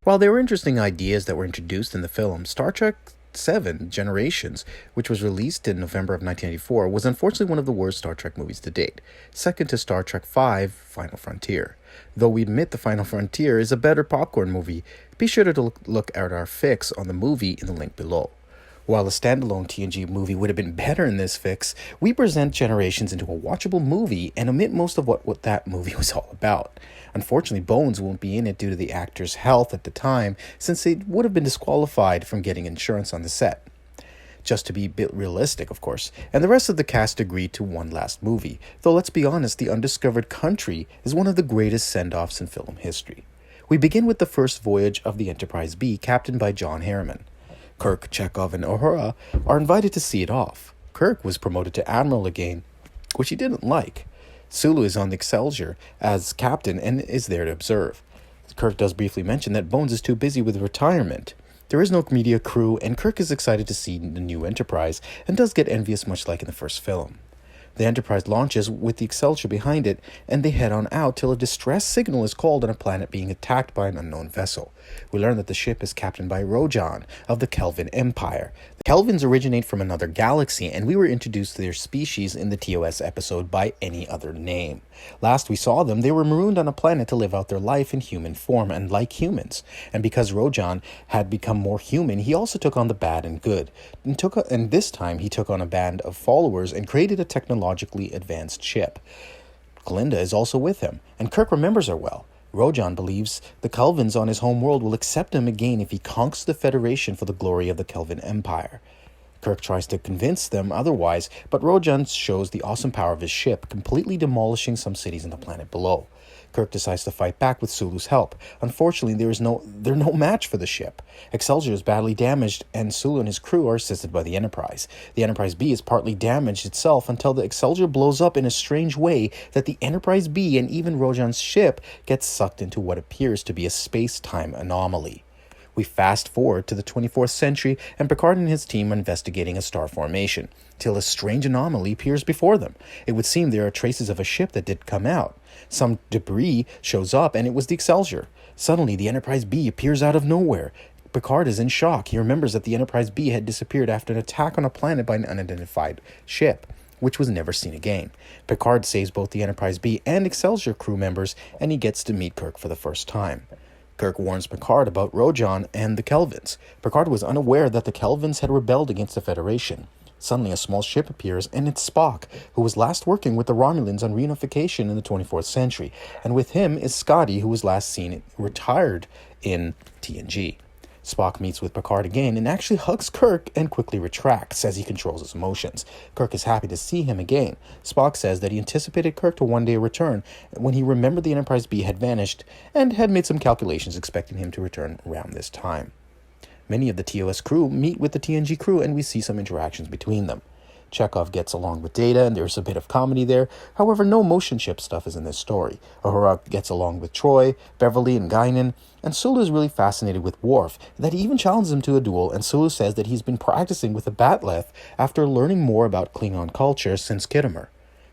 While there were interesting ideas that were introduced in the film, Star Trek VII Generations, which was released in November of 1984, was unfortunately one of the worst Star Trek movies to date, second to Star Trek V Final Frontier. Though we admit the Final Frontier is a better popcorn movie, be sure to look at our fix on the movie in the link below. While a standalone TNG movie would have been better in this fix, we present Generations into a watchable movie and omit most of what that movie was all about. Unfortunately, Bones won't be in it due to the actor's health at the time, since they would have been disqualified from getting insurance on the set. Just to be a bit realistic, of course, and the rest of the cast agreed to one last movie, though let's be honest, The Undiscovered Country is one of the greatest send-offs in film history. We begin with the first voyage of the Enterprise B, captained by John Harriman. Kirk, Chekhov, and Uhura are invited to see it off. Kirk was promoted to Admiral again, which he didn't like. Sulu is on the Excelsior as captain and is there to observe. Kirk does briefly mention that Bones is too busy with retirement. There is no media crew, and Kirk is excited to see the new Enterprise and does get envious much like in the first film. The Enterprise launches with the Excelsior behind it, and they head on out till a distress signal is called on a planet being attacked by an unknown vessel. We learn that the ship is captained by Rojan of the Kelvin Empire. The Kelvins originate from another galaxy, and we were introduced to their species in the TOS episode By Any Other Name. Last we saw them, they were marooned on a planet to live out their life in human form and like humans. And because Rojan had become more human, he also took on the bad and good. And this time he took on a band of followers and created a technologically advanced ship. Glinda is also with him, and Kirk remembers her well. Rojan believes the Kelvins on his home world will accept him again if he conquers the Federation for the glory of the Kelvin Empire. Kirk tries to convince them otherwise, but Rojan shows the awesome power of his ship, completely demolishing some cities on the planet below. Kirk decides to fight back with Sulu's help. Unfortunately, they're no match for the ship. Excelsior is badly damaged, and Sulu and his crew are assisted by the Enterprise. The Enterprise B is partly damaged itself until the Excelsior blows up in a strange way that the Enterprise B and even Rojan's ship gets sucked into what appears to be a space-time anomaly. We fast forward to the 24th century, and Picard and his team are investigating a star formation, till a strange anomaly appears before them. It would seem there are traces of a ship that did come out. Some debris shows up, and it was the Excelsior. Suddenly, the Enterprise B appears out of nowhere. Picard is in shock. He remembers that the Enterprise B had disappeared after an attack on a planet by an unidentified ship, which was never seen again. Picard saves both the Enterprise B and Excelsior crew members, and he gets to meet Kirk for the first time. Kirk warns Picard about Rojan and the Kelvins. Picard was unaware that the Kelvins had rebelled against the Federation. Suddenly, a small ship appears, and it's Spock, who was last working with the Romulans on reunification in the 24th century. And with him is Scotty, who was last seen retired in TNG. Spock meets with Picard again and actually hugs Kirk and quickly retracts as he controls his emotions. Kirk is happy to see him again. Spock says that he anticipated Kirk to one day return when he remembered the Enterprise B had vanished and had made some calculations expecting him to return around this time. Many of the TOS crew meet with the TNG crew, and we see some interactions between them. Chekhov gets along with Data, and there's a bit of comedy there. However, no motion ship stuff is in this story. Uhura gets along with Troy, Beverly, and Guinan, and Sulu is really fascinated with Worf, that he even challenges him to a duel, and Sulu says that he's been practicing with a batleth after learning more about Klingon culture since Khitomer.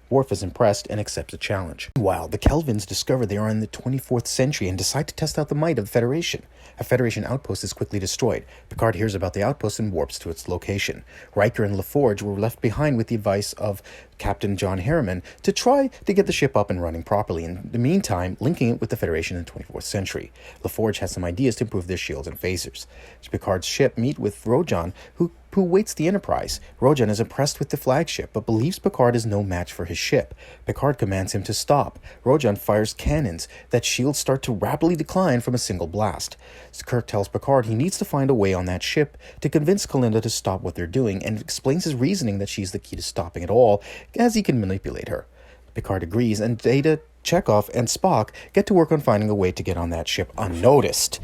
Worf is impressed and accepts the challenge. Meanwhile, the Kelvins discover they are in the 24th century and decide to test out the might of the Federation. A Federation outpost is quickly destroyed. Picard hears about the outpost and warps to its location. Riker and LaForge were left behind with the advice of Captain John Harriman to try to get the ship up and running properly, in the meantime linking it with the Federation in the 24th century. LaForge has some ideas to improve their shields and phasers. Picard's ship meet with Rojan, who waits the Enterprise. Rojan is impressed with the flagship, but believes Picard is no match for his ship. Picard commands him to stop. Rojan fires cannons that shields start to rapidly decline from a single blast. Kirk tells Picard he needs to find a way on that ship to convince Kalinda to stop what they're doing, and explains his reasoning that she's the key to stopping it all, as he can manipulate her. Picard agrees, and Data, Chekhov, and Spock get to work on finding a way to get on that ship unnoticed.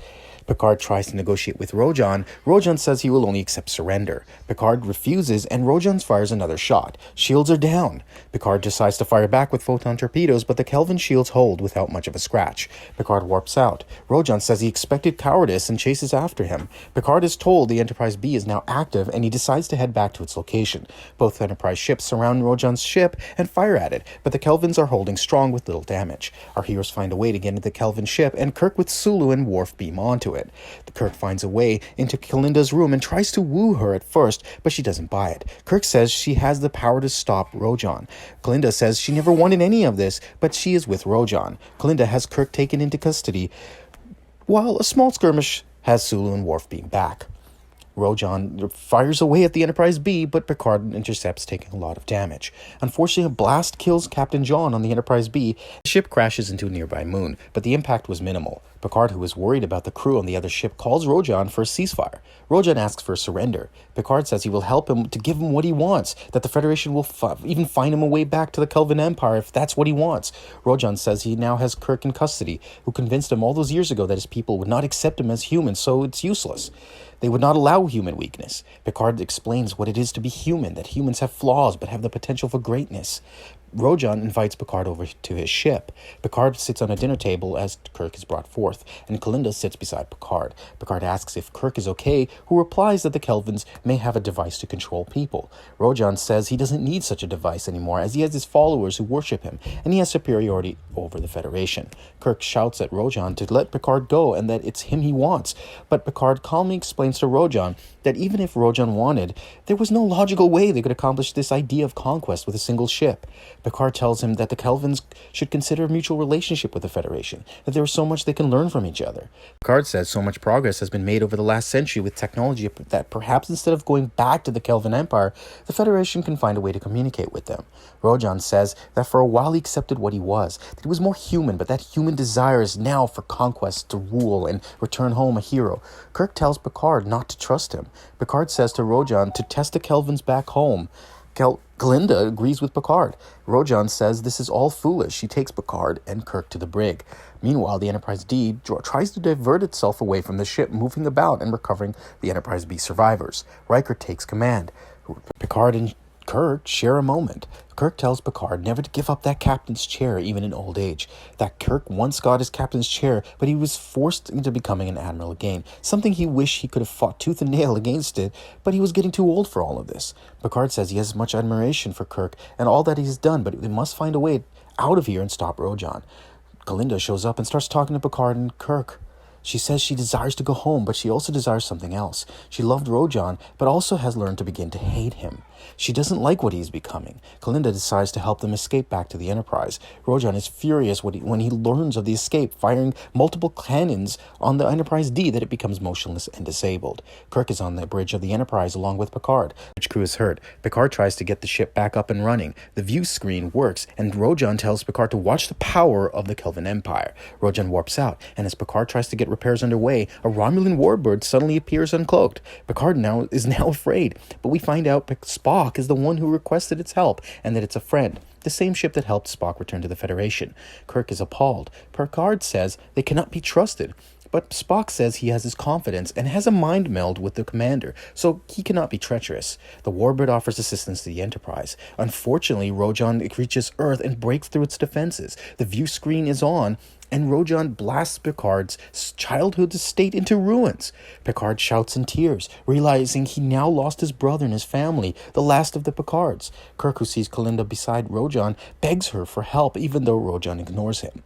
Picard tries to negotiate with Rojan. Rojan says he will only accept surrender. Picard refuses, and Rojan fires another shot. Shields are down. Picard decides to fire back with photon torpedoes, but the Kelvin shields hold without much of a scratch. Picard warps out. Rojan says he expected cowardice and chases after him. Picard is told the Enterprise B is now active, and he decides to head back to its location. Both Enterprise ships surround Rojan's ship and fire at it, but the Kelvins are holding strong with little damage. Our heroes find a way to get into the Kelvin ship, and Kirk with Sulu and Worf beam onto it. to it. Kirk finds a way into Kalinda's room and tries to woo her at first, but she doesn't buy it. Kirk says she has the power to stop Rojan. Kalinda says she never wanted any of this, but she is with Rojan. Kalinda has Kirk taken into custody, while a small skirmish has Sulu and Worf being back. Rojan fires away at the Enterprise B, but Picard intercepts, taking a lot of damage. Unfortunately, a blast kills Captain John on the Enterprise B. The ship crashes into a nearby moon, but the impact was minimal. Picard, who is worried about the crew on the other ship, calls Rojan for a ceasefire. Rojan asks for a surrender. Picard says he will help him to give him what he wants, that the Federation will even find him a way back to the Kelvin Empire if that's what he wants. Rojan says he now has Kirk in custody, who convinced him all those years ago that his people would not accept him as human, so it's useless. They would not allow human weakness. Picard explains what it is to be human, that humans have flaws but have the potential for greatness. Rojan invites Picard over to his ship. Picard sits on a dinner table as Kirk is brought forth, and Kalinda sits beside Picard. Picard asks if Kirk is okay, who replies that the Kelvins may have a device to control people. Rojan says he doesn't need such a device anymore, as he has his followers who worship him, and he has superiority over the Federation. Kirk shouts at Rojan to let Picard go and that it's him he wants, but Picard calmly explains to Rojan that even if Rojan wanted, there was no logical way they could accomplish this idea of conquest with a single ship. Picard tells him that the Kelvins should consider a mutual relationship with the Federation, that there is so much they can learn from each other. Picard says so much progress has been made over the last century with technology that perhaps instead of going back to the Kelvin Empire, the Federation can find a way to communicate with them. Rojan says that for a while he accepted what he was, that he was more human, but that human desire is now for conquest, to rule, and return home a hero. Kirk tells Picard not to trust him. Picard says to Rojan to test the Kelvins back home. Kalinda agrees with Picard. Rojan says this is all foolish. She takes Picard and Kirk to the brig. Meanwhile, the Enterprise D tries to divert itself away from the ship, moving about and recovering the Enterprise B survivors. Riker takes command. Picard and Kirk share a moment. Kirk tells Picard never to give up that captain's chair even in old age. That Kirk once got his captain's chair, but he was forced into becoming an admiral again. Something he wished he could have fought tooth and nail against it, but he was getting too old for all of this. Picard says he has much admiration for Kirk and all that he's done, but they must find a way out of here and stop Rojan. Kalinda shows up and starts talking to Picard and Kirk. She says she desires to go home, but she also desires something else. She loved Rojan, but also has learned to begin to hate him. She doesn't like what he's becoming. Kalinda decides to help them escape back to the Enterprise. Rojan is furious when he learns of the escape, firing multiple cannons on the Enterprise D that it becomes motionless and disabled. Kirk is on the bridge of the Enterprise along with Picard. The crew is hurt. Picard tries to get the ship back up and running. The view screen works, and Rojan tells Picard to watch the power of the Kelvin Empire. Rojan warps out, and as Picard tries to get repairs underway, a Romulan warbird suddenly appears uncloaked. Picard is now afraid, but we find out Spock is the one who requested its help, and that it's a friend, the same ship that helped Spock return to the Federation. Kirk is appalled. Picard says they cannot be trusted, but Spock says he has his confidence and has a mind meld with the commander, so he cannot be treacherous. The warbird offers assistance to the Enterprise. Unfortunately, Rojan reaches Earth and breaks through its defenses. The view screen is on, and Rojan blasts Picard's childhood estate into ruins. Picard shouts in tears, realizing he now lost his brother and his family, the last of the Picards. Kirk, who sees Kalinda beside Rojan, begs her for help, even though Rojan ignores him.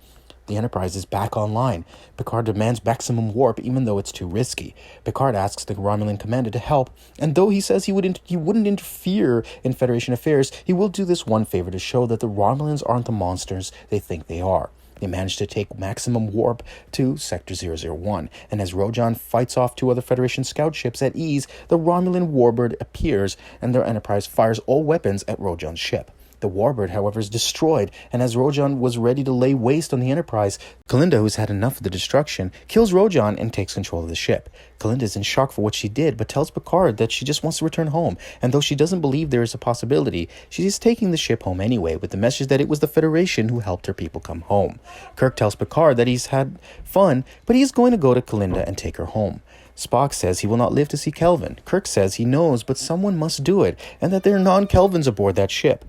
The Enterprise is back online. Picard demands maximum warp, even though it's too risky. Picard asks the Romulan commander to help, and though he says he wouldn't interfere in Federation affairs, he will do this one favor to show that the Romulans aren't the monsters they think they are. They manage to take maximum warp to Sector 001, and as Rojan fights off two other Federation scout ships at ease, the Romulan warbird appears, and their Enterprise fires all weapons at Rojan's ship. The warbird, however, is destroyed, and as Rojan was ready to lay waste on the Enterprise, Kalinda, who's had enough of the destruction, kills Rojan and takes control of the ship. Kalinda is in shock for what she did, but tells Picard that she just wants to return home, and though she doesn't believe there is a possibility, she is taking the ship home anyway, with the message that it was the Federation who helped her people come home. Kirk tells Picard that he's had fun, but he's going to go to Kalinda and take her home. Spock says he will not live to see Kelvin. Kirk says he knows, but someone must do it, and that there are non-Kelvins aboard that ship.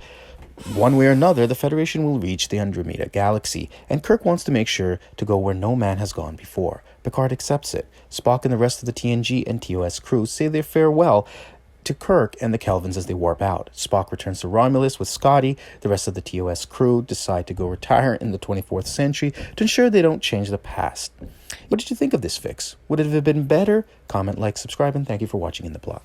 One way or another, the Federation will reach the Andromeda Galaxy, and Kirk wants to make sure to go where no man has gone before. Picard accepts it. Spock and the rest of the TNG and TOS crew say their farewell to Kirk and the Kelvins as they warp out. Spock returns to Romulus with Scotty. The rest of the TOS crew decide to go retire in the 24th century to ensure they don't change the past. What did you think of this fix? Would it have been better? Comment, like, subscribe, and thank you for watching In the Plot.